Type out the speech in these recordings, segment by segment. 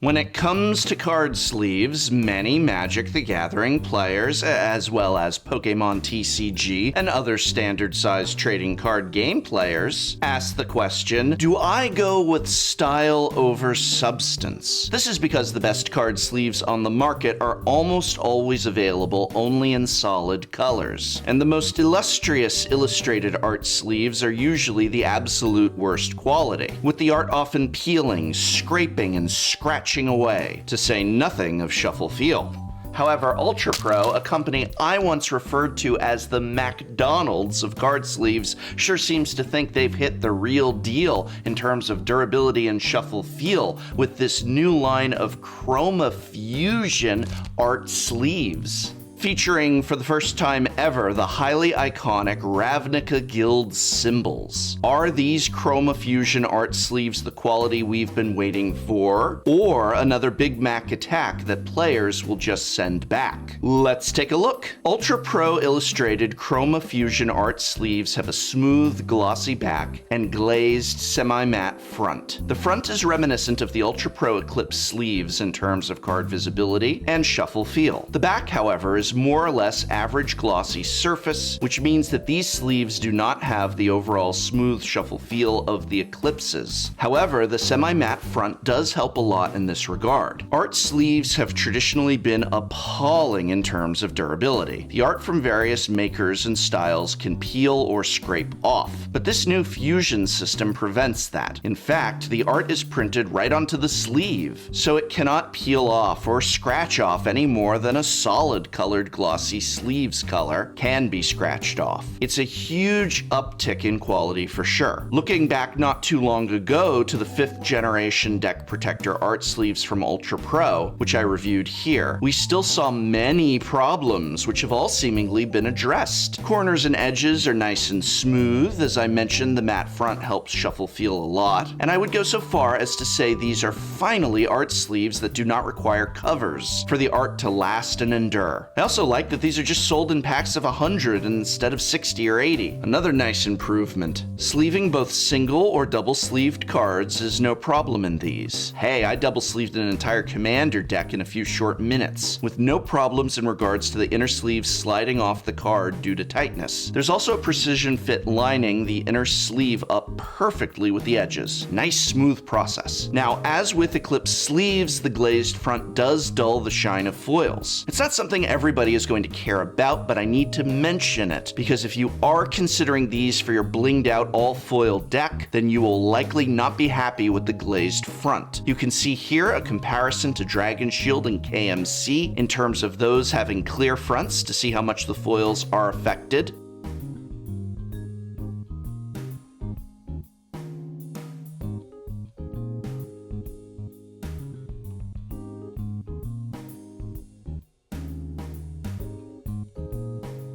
When it comes to card sleeves, many Magic the Gathering players, as well as Pokemon TCG and other standard-sized trading card game players, ask the question, do I go with style over substance? This is because the best card sleeves on the market are almost always available only in solid colors, and the most illustrious illustrated art sleeves are usually the absolute worst quality, with the art often peeling, scraping, and scratching away, to say nothing of shuffle feel. However, Ultra Pro, a company I once referred to as the McDonald's of card sleeves, sure seems to think they've hit the real deal in terms of durability and shuffle feel with this new line of Chroma Fusion art sleeves. Featuring, for the first time ever, the highly iconic Ravnica Guild symbols. Are these Chroma Fusion art sleeves the quality we've been waiting for? Or another Big Mac attack that players will just send back? Let's take a look. Ultra Pro illustrated Chroma Fusion art sleeves have a smooth, glossy back and glazed semi-matte front. The front is reminiscent of the Ultra Pro Eclipse sleeves in terms of card visibility and shuffle feel. The back, however, is more or less average glossy surface, which means that these sleeves do not have the overall smooth shuffle feel of the Eclipses. However, the semi-matte front does help a lot in this regard. Art sleeves have traditionally been appalling in terms of durability. The art from various makers and styles can peel or scrape off, but this new fusion system prevents that. In fact, the art is printed right onto the sleeve, so it cannot peel off or scratch off any more than a solid colored glossy sleeves color can be scratched off. It's a huge uptick in quality for sure. Looking back not too long ago to the 5th generation deck protector art sleeves from Ultra Pro, which I reviewed here, we still saw many problems which have all seemingly been addressed. Corners and edges are nice and smooth. As I mentioned, the matte front helps shuffle feel a lot, and I would go so far as to say these are finally art sleeves that do not require covers for the art to last and endure. I also like that these are just sold in packs of 100 instead of 60 or 80. Another nice improvement. Sleeving both single or double-sleeved cards is no problem in these. Hey, I double-sleeved an entire Commander deck in a few short minutes, with no problems in regards to the inner sleeves sliding off the card due to tightness. There's also a precision fit lining the inner sleeve up perfectly with the edges. Nice smooth process. Now, as with Eclipse sleeves, the glazed front does dull the shine of foils. It's not something everybody is going to care about, but I need to mention it, because if you are considering these for your blinged out all foil deck, then you will likely not be happy with the glazed front. You can see here a comparison to Dragon Shield and KMC in terms of those having clear fronts to see how much the foils are affected.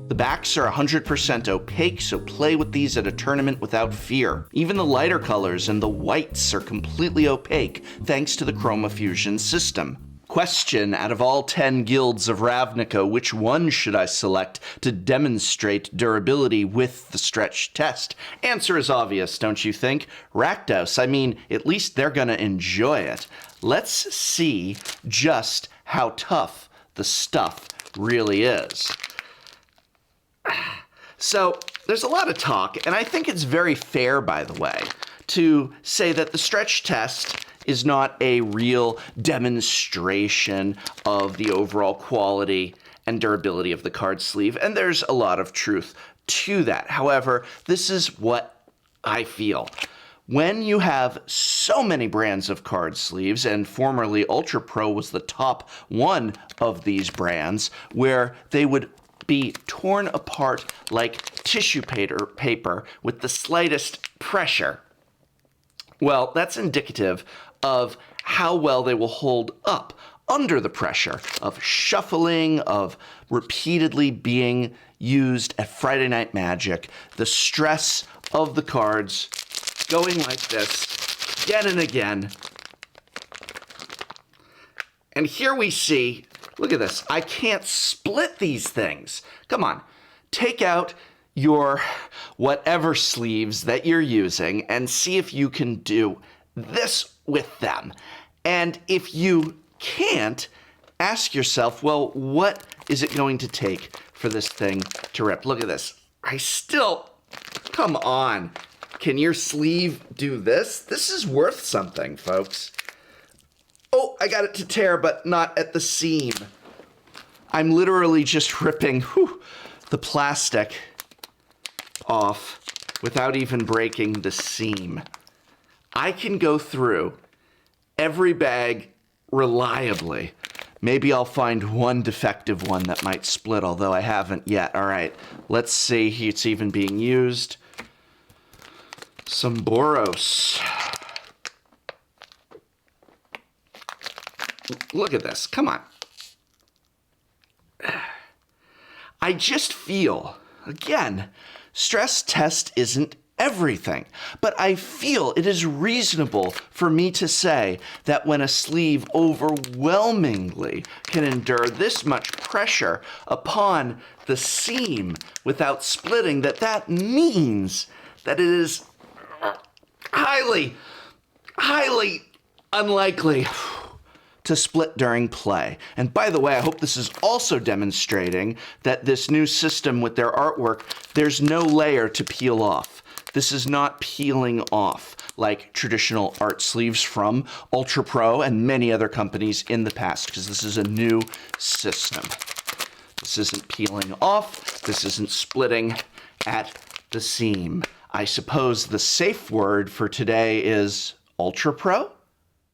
The backs are 100% opaque, so play with these at a tournament without fear. Even the lighter colors and the whites are completely opaque thanks to the Chroma Fusion system. Question, out of all 10 guilds of Ravnica, which one should I select to demonstrate durability with the stretch test? Answer is obvious, don't you think? Rakdos, I mean, at least they're gonna enjoy it. Let's see just how tough the stuff really is. So, there's a lot of talk, and I think it's very fair, by the way, to say that the stretch test is not a real demonstration of the overall quality and durability of the card sleeve, and there's a lot of truth to that. However, this is what I feel. When you have so many brands of card sleeves, and formerly Ultra Pro was the top one of these brands, where they would be torn apart like tissue paper with the slightest pressure. Well, that's indicative of how well they will hold up under the pressure of shuffling, of repeatedly being used at Friday Night Magic, the stress of the cards going like this again and again. And here we see, look at this, I can't split these things. Come on, take out your whatever sleeves that you're using and see if you can do this with them. And if you can't, ask yourself, well, what is it going to take for this thing to rip? Look at this. Come on. Can your sleeve do this? This is worth something, folks. Oh, I got it to tear, but not at the seam. I'm literally just ripping the plastic off without even breaking the seam. I can go through every bag reliably. Maybe I'll find one defective one that might split, although I haven't yet. All right, let's see. It's even being used. Some Boros. Look at this. Come on. I just feel, again, stress test isn't everything, but I feel it is reasonable for me to say that when a sleeve overwhelmingly can endure this much pressure upon the seam without splitting, that means that it is highly unlikely to split during play. And by the way, I hope this is also demonstrating that this new system with their artwork, there's no layer to peel off. This is not peeling off like traditional art sleeves from Ultra Pro and many other companies in the past, because this is a new system. This isn't peeling off. This isn't splitting at the seam. I suppose the safe word for today is Ultra Pro?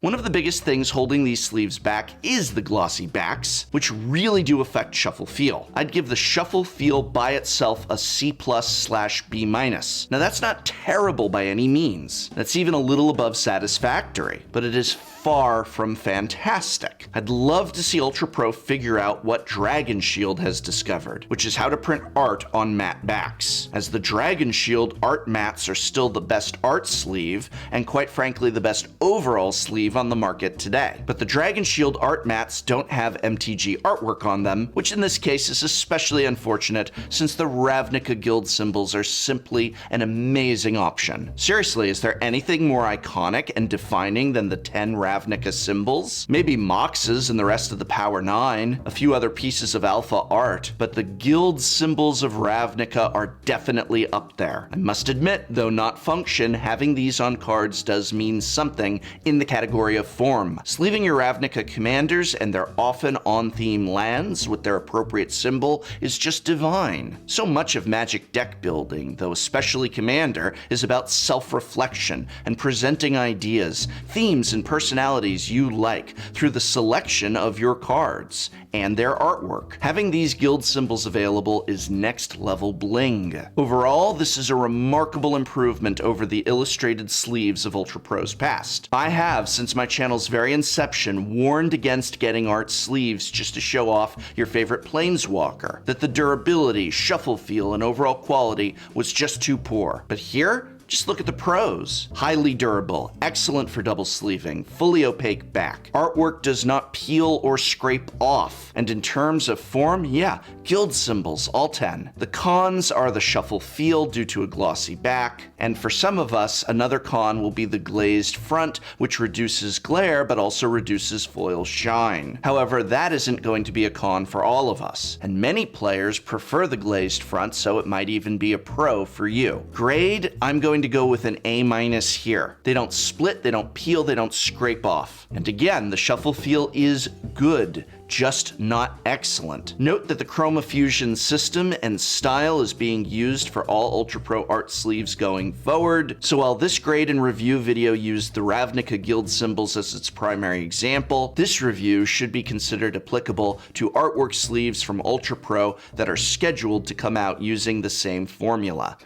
One of the biggest things holding these sleeves back is the glossy backs, which really do affect shuffle feel. I'd give the shuffle feel by itself a C+/B-. Now that's not terrible by any means. That's even a little above satisfactory, but it is far from fantastic. I'd love to see Ultra Pro figure out what Dragon Shield has discovered, which is how to print art on matte backs. As the Dragon Shield art mats are still the best art sleeve, and quite frankly the best overall sleeve on the market today. But the Dragon Shield art mats don't have MTG artwork on them, which in this case is especially unfortunate since the Ravnica guild symbols are simply an amazing option. Seriously, is there anything more iconic and defining than the 10 Ravnica symbols? Maybe Mox's and the rest of the Power 9, a few other pieces of alpha art, but the guild symbols of Ravnica are definitely up there. I must admit, though not function, having these on cards does mean something in the category of form. Sleeving your Ravnica commanders and their often on-theme lands with their appropriate symbol is just divine. So much of Magic deck building, though especially Commander, is about self-reflection and presenting ideas, themes, and personalities you like through the selection of your cards and their artwork. Having these guild symbols available is next level bling. Overall, this is a remarkable improvement over the illustrated sleeves of Ultra Pro's past. I have, since my channel's very inception, warned against getting art sleeves just to show off your favorite planeswalker, that the durability, shuffle feel, and overall quality was just too poor. But here, just look at the pros. Highly durable, excellent for double sleeving, fully opaque back. Artwork does not peel or scrape off. And in terms of form, yeah, guild symbols, all 10. The cons are the shuffle feel due to a glossy back, and for some of us, another con will be the glazed front, which reduces glare but also reduces foil shine. However, that isn't going to be a con for all of us, and many players prefer the glazed front, so it might even be a pro for you. Grade, I'm going to go with an A- here. They don't split, they don't peel, they don't scrape off. And again, the shuffle feel is good, just not excellent. Note that the Chroma Fusion system and style is being used for all Ultra Pro art sleeves going forward. So while this grade and review video used the Ravnica guild symbols as its primary example, this review should be considered applicable to artwork sleeves from Ultra Pro that are scheduled to come out using the same formula.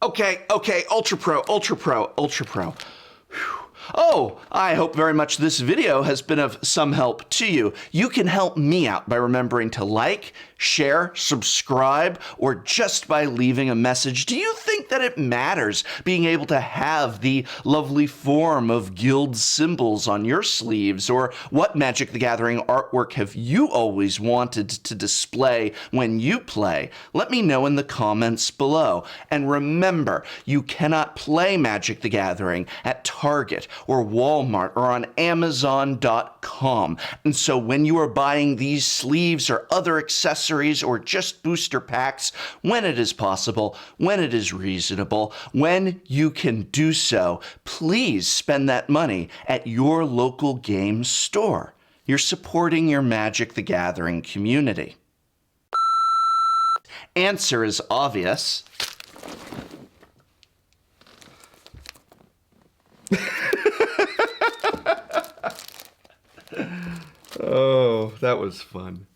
Okay, Ultra Pro. Oh, I hope very much this video has been of some help to you. You can help me out by remembering to like, share, subscribe, or just by leaving a message. Do you think that it matters being able to have the lovely form of guild symbols on your sleeves? Or what Magic the Gathering artwork have you always wanted to display when you play? Let me know in the comments below. And remember, you cannot play Magic the Gathering at Target or Walmart or on Amazon.com. And so when you are buying these sleeves or other accessories or just booster packs, when it is possible, when it is reasonable, when you can do so, please spend that money at your local game store. You're supporting your Magic the Gathering community. Answer is obvious. Oh, that was fun.